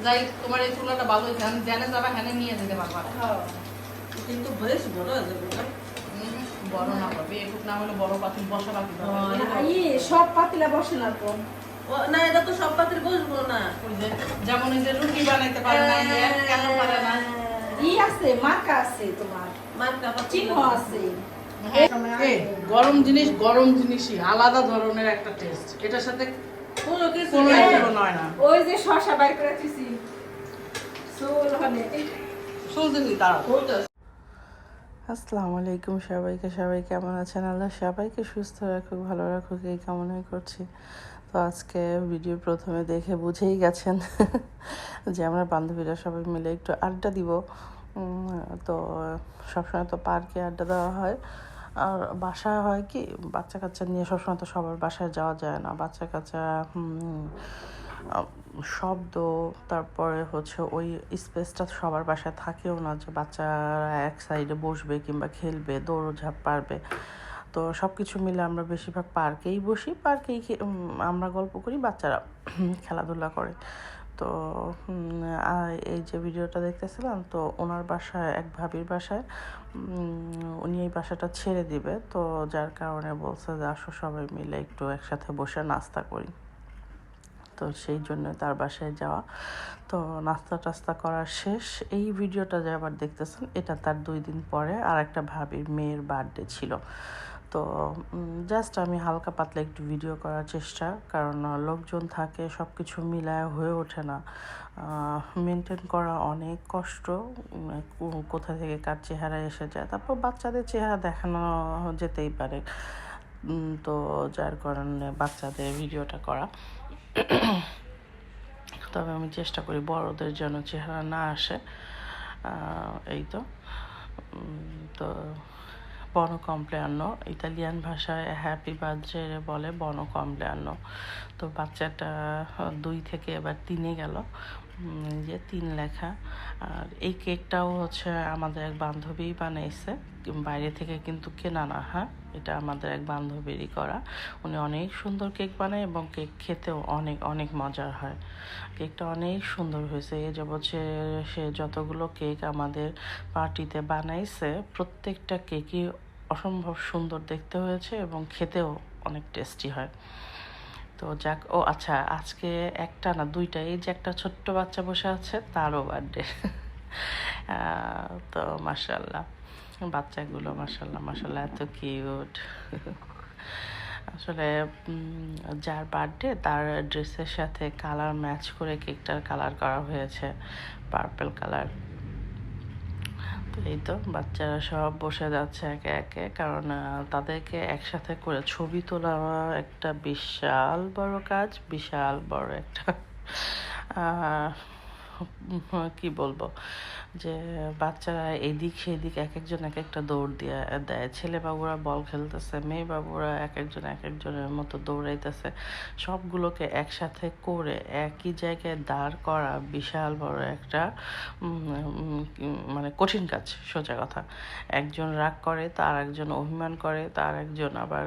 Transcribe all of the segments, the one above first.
যাই তোমার এই চুলাটা ভালো হয়েছে, আমি জেনে যাবা হ্যানে নিয়ে যেতে পারবা। কিন্তু বেশ বড় আছে বড়। বড় না পাবে, এটুক না হলে বড় পাতিল বসা পাতিল সব পাতিলা বসে না তো। না এটা তো সব পাতিল বসবো না। ওই যে যেমন এই যে রুটি বানাইতে পারে না, কেন পারে না? আছে মার্কা আছে, তোমার মার্কা চিহ্ন আছে। গরম জিনিস গরম জিনিসই আলাদা ধরনের একটা টেস্ট, এটার সাথে কোনো কিছু কোনো তুলনা হয় না। ওই যে শসা বাইর করে দিছি শুনতেছি তারা। আসসালামু আলাইকুম সবাইকে, সবাই কেমন আছেন? আল্লাহ সবাইকে সুস্থ রাখুক, ভালো রাখুক, এই কামনাই করছি। তো আজকে ভিডিও প্রথমে দেখে বুঝেই গেছেন যে আমরা বান্ধবীরা সবাই মিলে একটু আড্ডা দিব। তো সবসময় তো পার্কে আড্ডা দেওয়া হয়, আর বাসায় হয় কি বাচ্চা কাচ্চা নিয়ে সবসময় তো সবার বাসায় যাওয়া যায় না। বাচ্চা কাচ্চা শব্দ, তারপরে হচ্ছে ওই স্পেসটা সবার বাসায় থাকেও না যে বাচ্চারা এক সাইডে বসবে কিংবা খেলবে, দৌড়ঝাঁপ পারবে। তো সব কিছু মিলে আমরা বেশিরভাগ পার্কেই বসি, পার্কেই আমরা গল্প করি, বাচ্চারা খেলাধুলা করে। তো এই যে ভিডিওটা দেখতেছিলাম, তো ওনার বাসায়, এক ভাবির বাসায় উনি এই বাসাটা ছেড়ে দিবে, তো যার কারণে বলছে যে আসো সবাই মিলে একটু একসাথে বসে নাস্তা করি। তো সেই জন্য তার বাসায় যাওয়া। তো নাস্তা টাস্তা করার শেষ, এই ভিডিওটা যে আবার দেখতেছেন, এটা তার 2 দিন পরে আর একটা ভাবির মেয়ের বার্থডে ছিল। তো জাস্ট আমি হালকা পাতলা একটু ভিডিও করার চেষ্টা, কারণ লোকজন থাকে, সব কিছু মিলায় হয়ে ওঠে না, মেনটেন করা অনেক কষ্ট, কোথা থেকে কার চেহারা এসে যায়, তারপর বাচ্চাদের চেহারা দেখানো যেতেই পারে। তো যার কারণে বাচ্চাদের ভিডিওটা করা। তবে আমি চেষ্টা করি বড়দের যেন চেহারা না আসে। এই তো তো বনো কমপ্লেয়ানো, ইতালিয়ান ভাষায় হ্যাপি বার্থডে বলে বনো কমপ্লেয়ানো। তো বাচ্চাটা 2 থেকে এবার 3-এ গেল, যে 3 লেখা। আর এই কেকটাও হচ্ছে আমাদের এক বান্ধবী বানাইছে, বাইরে থেকে কিন্তু কেনা না। হ্যাঁ, এটা আমাদের এক বান্ধবীরই করা। উনি অনেক সুন্দর কেক বানায় এবং কেক খেতেও অনেক অনেক মজার হয়। কেকটা অনেক সুন্দর হয়েছে। এই যে বলছে সে যতগুলো কেক আমাদের পার্টিতে বানাইছে, প্রত্যেকটা কেকই অসম্ভব সুন্দর দেখতে হয়েছে এবং খেতেও অনেক টেস্টি হয়। তো যাক, ও আচ্ছা, আজকে একটা না 2টা, এই যে একটা ছোট্ট বাচ্চা বসে আছে, তারও বার্থডে। তো মাশাআল্লাহ, বাচ্চাগুলো মাশাআল্লাহ মাশাআল্লাহ এত কিউট। আসলে যার বার্থডে তার ড্রেসের সাথে কালার ম্যাচ করে কেকটার কালার করা হয়েছে, পার্পল কালার। তো এই তো বাচ্চারা সব বসে যাচ্ছে একে একে, কারণ তাদেরকে একসাথে করে ছবি তোলা একটা বিশাল বড় কাজ, বিশাল বড় একটা কি বলবো, যে বাচ্চারা এদিক সেদিক এক একজন এক একটা দৌড় দিয়ে দেয়। ছেলে বাবুরা বল খেলতেছে, মেয়ে বাবুরা এক একজন এক একজনের মতো দৌড়াইতেছে। সবগুলোকে একসাথে করে একই জায়গায় দাঁড় করা বিশাল বড় একটা মানে কঠিন কাজ, সোজা কথা। একজন রাগ করে, তার একজন অভিমান করে, তার একজন আবার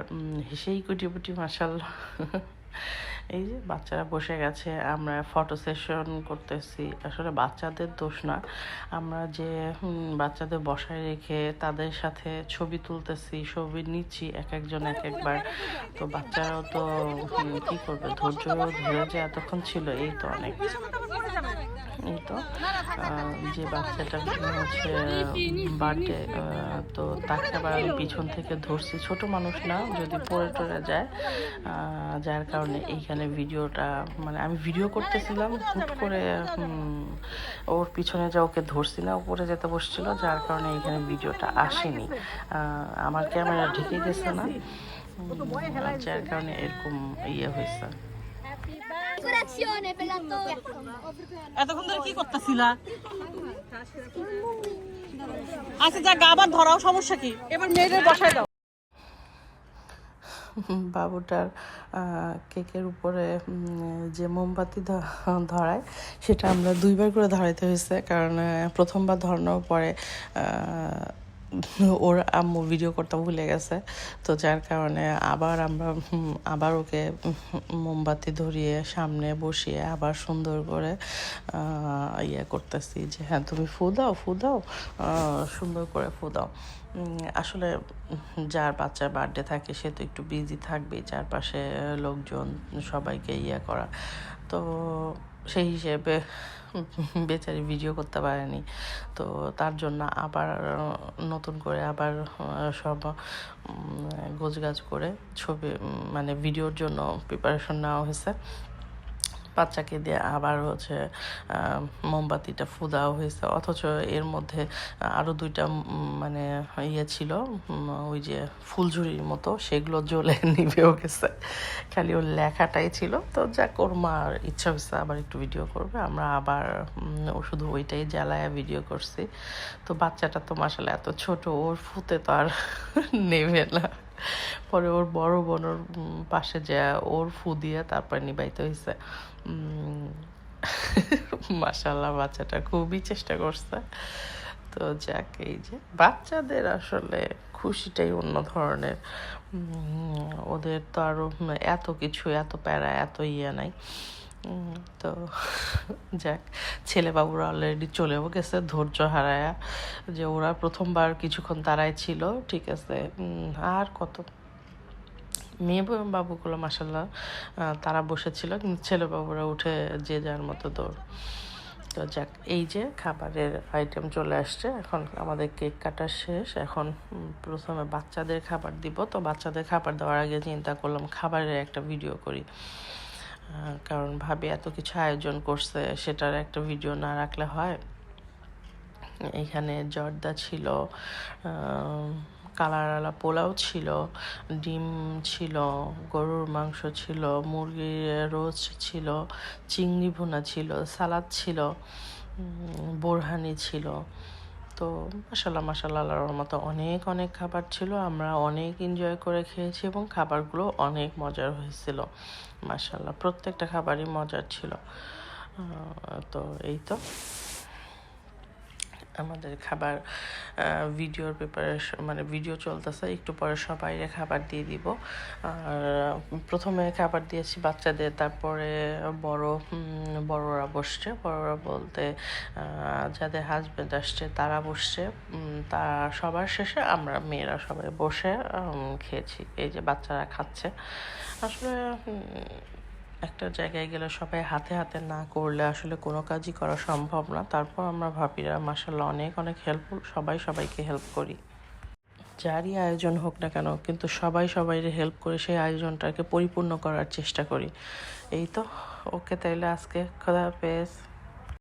হেসেই কুটিপুটি মাশাআল্লাহ। এই যে বাচ্চারা বসে গেছে, আমরা ফটো সেশন করতেছি। আসলে বাচ্চাদের দোষ না, আমরা যে বাচ্চাদের বসায় রেখে তাদের সাথে ছবি তুলতেছি, ছবি নিচ্ছি এক একজন এক একবার। তো বাচ্চারাও তো কি করবে, ধৈর্য ধরে যে এতক্ষণ ছিল, এই তো অনেক। এই তো যে বাচ্চাটা হচ্ছে বার্থডে, তো তাকে আবার আমি পিছন থেকে ধরছি, ছোট মানুষ না, যদি পড়ে টরে যায়, যার কারণে এইখানে ভিডিওটা, মানে আমি ভিডিও করতেছিলাম, হুট করে ওর পিছনে যা ওকে ধরছি না, উপরে যেতে বসছিল, যার কারণে এইখানে ভিডিওটা আসেনি, আমার ক্যামেরা ঢেকে গেছে না, যার কারণে এরকম ইয়ে হয়েছে। এতক্ষণ ধরে কি করতেছিলা? আচ্ছা যাক, আবার ধরাও, সমস্যা কি? এবার মেয়েদের বসায় দাও। বাবুটার কেকের উপরে যে মোমবাতি ধরায়, সেটা আমরা 2বার করে ধরাইতে হয়েছে, কারণ প্রথমবার ধরানোর পরে ওর আম্মু ভিডিও করতে ভুলে গেছে, তো যার কারণে আবার ওকে মোমবাতি ধরিয়ে সামনে বসিয়ে আবার সুন্দর করে ইয়ে করতেছি যে হ্যাঁ তুমি ফু দাও সুন্দর করে ফু দাও। আসলে যার বাচ্চার বার্থডে থাকে সে তো একটু বিজি থাকবেই, চারপাশে লোকজন সবাইকে ইয়ে করা, তো সেই হিসেবে বেচারি ভিডিও করতে পারেনি। তো তার জন্য আবার নতুন করে আবার সব গোছগাছ করে ছবি মানে ভিডিওর জন্য প্রিপারেশন নেওয়া হয়েছে। বাচ্চাকে দিয়ে আবার হচ্ছে মোমবাতিটা ফু দেওয়া হয়েছে, অথচ এর মধ্যে আরও দুইটা মানে ইয়ে ছিল ওই যে ফুলঝুরির মতো, সেগুলো জ্বলে নিভেও গেছে, খালি ওর লেখাটাই ছিল। তো যাক, ওর মার ইচ্ছা হয়েছে আবার একটু ভিডিও করবে, আমরা আবার ও শুধু ওইটাই জ্বালায় ভিডিও করছি। তো বাচ্চাটা তো মাসালে এত ছোট, ওর ফুতে তো আর নেবে না। পরে ওর বড় বোনের পাশে যা ওর ফু দিয়ে তারপর নিবাইতে হয়েছে। মাশাআল্লাহ বাচ্চাটা খুবই চেষ্টা করছে। তো যাক, এই যে বাচ্চাদের আসলে খুশিটাই অন্য ধরনের। ওদের তো আরো এত কিছু, এত প্যারা, এত ইয়ে নাই। তো যাক, ছেলে বাবুরা অলরেডি চলেও গেছে ধৈর্য হারায়া, যে ওরা প্রথমবার কিছুক্ষণ তারাই ছিল, ঠিক আছে। আর কত মেয়ে বাবুগুলো মাসাল্লাহ তারা বসেছিল, কিন্তু ছেলে বাবুরা উঠে যে যার মতো দৌড়। তো যাক, এই যে খাবারের আইটেম চলে আসছে, এখন আমাদের কেক কাটা শেষ। এখন প্রথমে বাচ্চাদের খাবার দিব। তো বাচ্চাদের খাবার দেওয়ার আগে চিন্তা করলাম খাবারের একটা ভিডিও করি, কারণ ভাবি এত কিছু আয়োজন করছে, সেটার একটা ভিডিও না রাখলে হয়। এখানে জর্দা ছিল, কালারওয়ালা পোলাও ছিল, ডিম ছিল, গরুর মাংস ছিল, মুরগির রোস্ট ছিল, চিংড়ি ভুনা ছিল, সালাদ ছিল, বোরহানি ছিল। তো মাশাল্লাহ আল্লাহর মতো অনেক অনেক খাবার ছিল, আমরা অনেক এনজয় করে খেয়েছি এবং খাবারগুলো অনেক মজার হয়েছিল। মাশাল্লাহ প্রত্যেকটা খাবারই মজার ছিল। তো এই তো আমাদের খাবার ভিডিওর প্রিপারেশন, মানে ভিডিও চলতেছে, একটু পরে সবাইরে খাবার দিয়ে দিব। আর প্রথমে খাবার দিয়েছি বাচ্চাদের, তারপরে বড়রা বসছে, বড়রা বলতে যাদের হাজব্যান্ড আসছে তারা বসছে, তারা সবার শেষে আমরা মেয়েরা সবাই বসে খেয়েছি। এই যে বাচ্চারা খাচ্ছে। আসলে একটা জায়গায় গেলে সবাই হাতে হাতে না করলে আসলে কোনো কাজই করা সম্ভব না। তারপর আমরা ভাবিরা মাশাআল্লাহ অনেক অনেক হেল্পফুল, সবাই সবাইকে হেল্প করি, যারই আয়োজন হোক না কেন, কিন্তু সবাই সবাইকে হেল্প করে সেই আয়োজনটাকে পরিপূর্ণ করার চেষ্টা করি। এই তো, ওকে তাইলে আজকে খোদা হাফেজ।